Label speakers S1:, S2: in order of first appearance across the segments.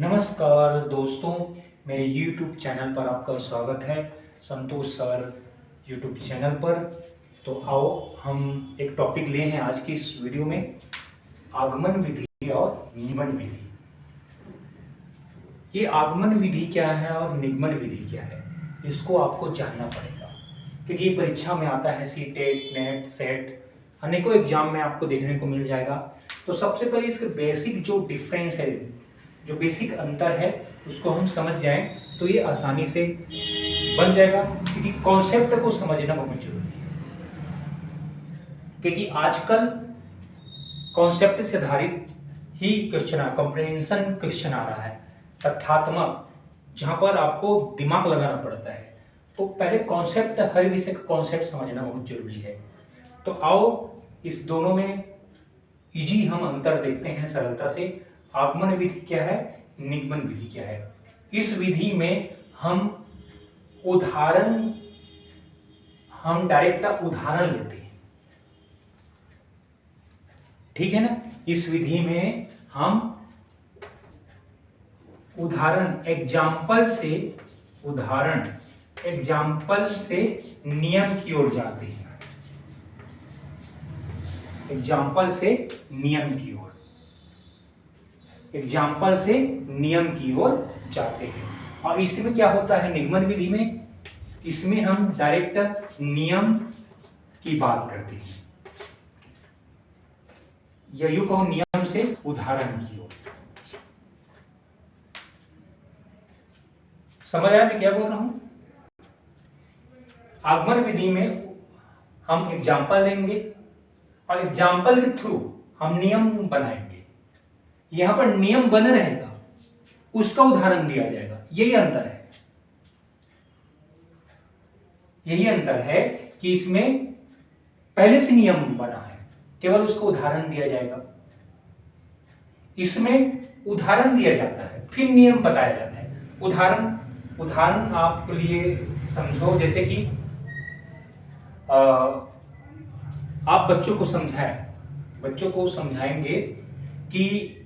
S1: नमस्कार दोस्तों, मेरे YouTube चैनल पर आपका स्वागत है। संतोष सर YouTube चैनल पर। तो आओ हम एक टॉपिक ले हैं आज की इस वीडियो में, आगमन विधि और निगमन विधि। ये आगमन विधि क्या है और निगमन विधि क्या है, इसको आपको जानना पड़ेगा, क्योंकि ये परीक्षा में आता है। सीटेट, नेट, सेट, अनेकों एग्जाम में आपको देखने को मिल जाएगा। तो सबसे पहले इसका बेसिक जो डिफरेंस है, जो बेसिक अंतर है, उसको हम समझ जाएं तो ये आसानी से बन जाएगा, क्योंकि कॉन्सेप्ट को समझना बहुत जरूरी है। क्योंकि आजकल कॉन्सेप्ट से आधारित ही क्वेश्चन, कॉम्प्रिहेंशन क्वेश्चन आ रहा है, तथ्यात्मक, जहां पर आपको दिमाग लगाना पड़ता है। तो पहले कॉन्सेप्ट, हर विषय का कॉन्सेप्ट समझना बहुत जरूरी है। तो आओ इस दोनों में इजी हम अंतर देखते हैं सरलता से। आगमन विधि क्या है, निगमन विधि क्या है। इस विधि में हम डायरेक्ट उदाहरण लेते हैं, ठीक है ना। इस विधि में हम उदाहरण, एग्जाम्पल से नियम की ओर जाते हैं, एग्जाम्पल से नियम की ओर जाते हैं। और इसमें क्या होता है, निगमन विधि में, इसमें हम डायरेक्ट नियम की बात करते हैं, या यूं कहो नियम से उदाहरण की ओर। समझ आया मैं क्या बोल रहा हूं। आगमन विधि में हम एग्जाम्पल लेंगे और एग्जाम्पल के थ्रू हम नियम बनाएंगे। यहां पर नियम बन रहेगा, उसका उदाहरण दिया जाएगा। यही अंतर है कि इसमें पहले से नियम बना है, केवल उसका उदाहरण दिया जाएगा। इसमें उदाहरण दिया जाता है, फिर नियम बताया जाता है। उदाहरण आपके लिए समझो, जैसे कि आप बच्चों को समझाएंगे कि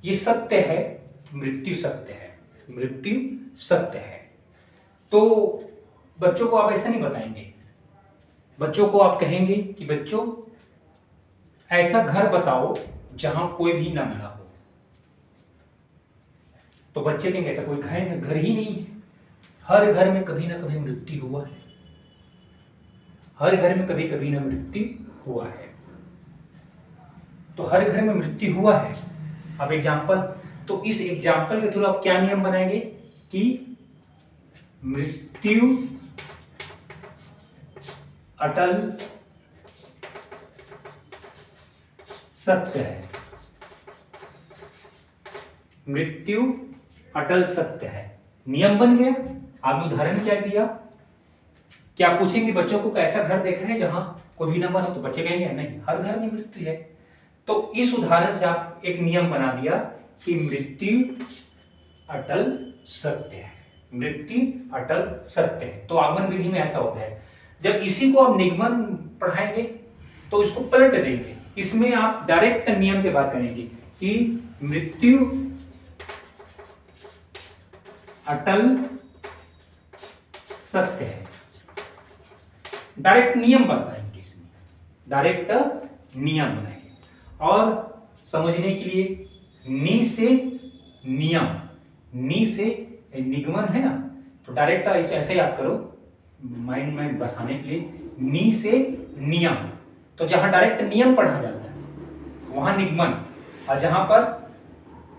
S1: ये सत्य है, मृत्यु सत्य है। तो बच्चों को आप ऐसा नहीं बताएंगे। बच्चों को आप कहेंगे कि बच्चों ऐसा घर बताओ जहां कोई भी ना मरा हो। तो बच्चे कहेंगे ऐसा कोई घर ही नहीं है। हर घर में कभी ना कभी मृत्यु हुआ है, हर घर में कभी ना मृत्यु हुआ है। तो हर घर में मृत्यु हुआ है। अब एग्जाम्पल, तो इस एग्जाम्पल के थ्रू आप क्या नियम बनाएंगे कि मृत्यु अटल सत्य है, मृत्यु अटल सत्य है। नियम बन गया। आप उदाहरण क्या दिया, क्या पूछेंगे बच्चों को कैसा घर देखा है जहां कोई भी न मरा हो, तो बच्चे कहेंगे नहीं, हर घर में मृत्यु है। तो इस उदाहरण से आप एक नियम बना दिया कि मृत्यु अटल सत्य है, मृत्यु अटल सत्य है। तो आगमन विधि में ऐसा होता है। जब इसी को आप निगमन पढ़ाएंगे तो इसको पलट देंगे। इसमें आप डायरेक्ट नियम की बात करेंगे कि मृत्यु अटल सत्य है। डायरेक्ट नियम बताएंगे, इसमें डायरेक्ट नियम बनाएंगे। और समझने के लिए नी से निगमन है ना, तो डायरेक्ट ऐसे याद करो, माइंड में बसाने के लिए, नी से नियम। तो जहां डायरेक्ट नियम पढ़ा जाता है वहां निगमन, और जहां पर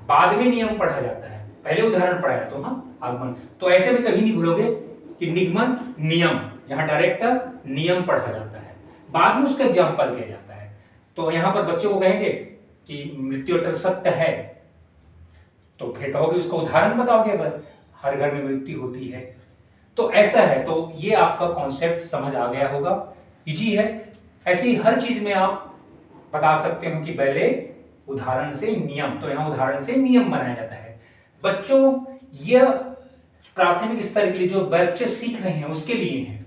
S1: बाद में नियम पढ़ा जाता है, पहले उदाहरण पढ़ाया तो हाँ आगमन। तो ऐसे में कभी नहीं भूलोगे कि निगमन नियम, जहां डायरेक्ट नियम पढ़ा जाता है, बाद में उसका एग्जाम्पल दिया जाता है। तो यहां पर बच्चों को कहेंगे कि मृत्यु अटल सत्य है, तो फिर कहोगे उसका उदाहरण बताओगे, हर घर में मृत्यु होती है। तो ऐसा है। तो ये आपका कॉन्सेप्ट समझ आ गया होगा, इजी है। ऐसे ही हर चीज में आप बता सकते हो कि पहले उदाहरण से नियम, तो यहां उदाहरण से नियम बनाया जाता है। बच्चों, यह प्राथमिक स्तर के लिए जो बच्चे सीख रहे हैं उसके लिए है।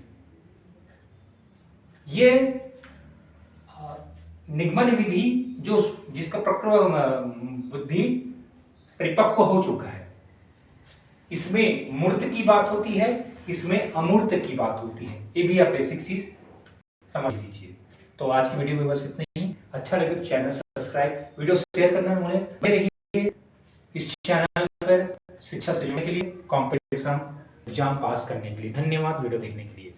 S1: ये निगमन विधि जो जिसका बुद्धि परिपक्व हो चुका है। इसमें मूर्त की बात होती है, इसमें अमूर्त की बात होती है। ये भी आप बेसिक चीज समझ लीजिए। तो आज की वीडियो में बस इतना ही। अच्छा लगे तो चैनल सब्सक्राइब, वीडियो शेयर करना न भूलें। बने रहिए इस चैनल पर शिक्षा से जुड़ने के लिए, कॉम्पिटिशन एग्जाम पास करने के लिए। धन्यवाद वीडियो देखने के लिए।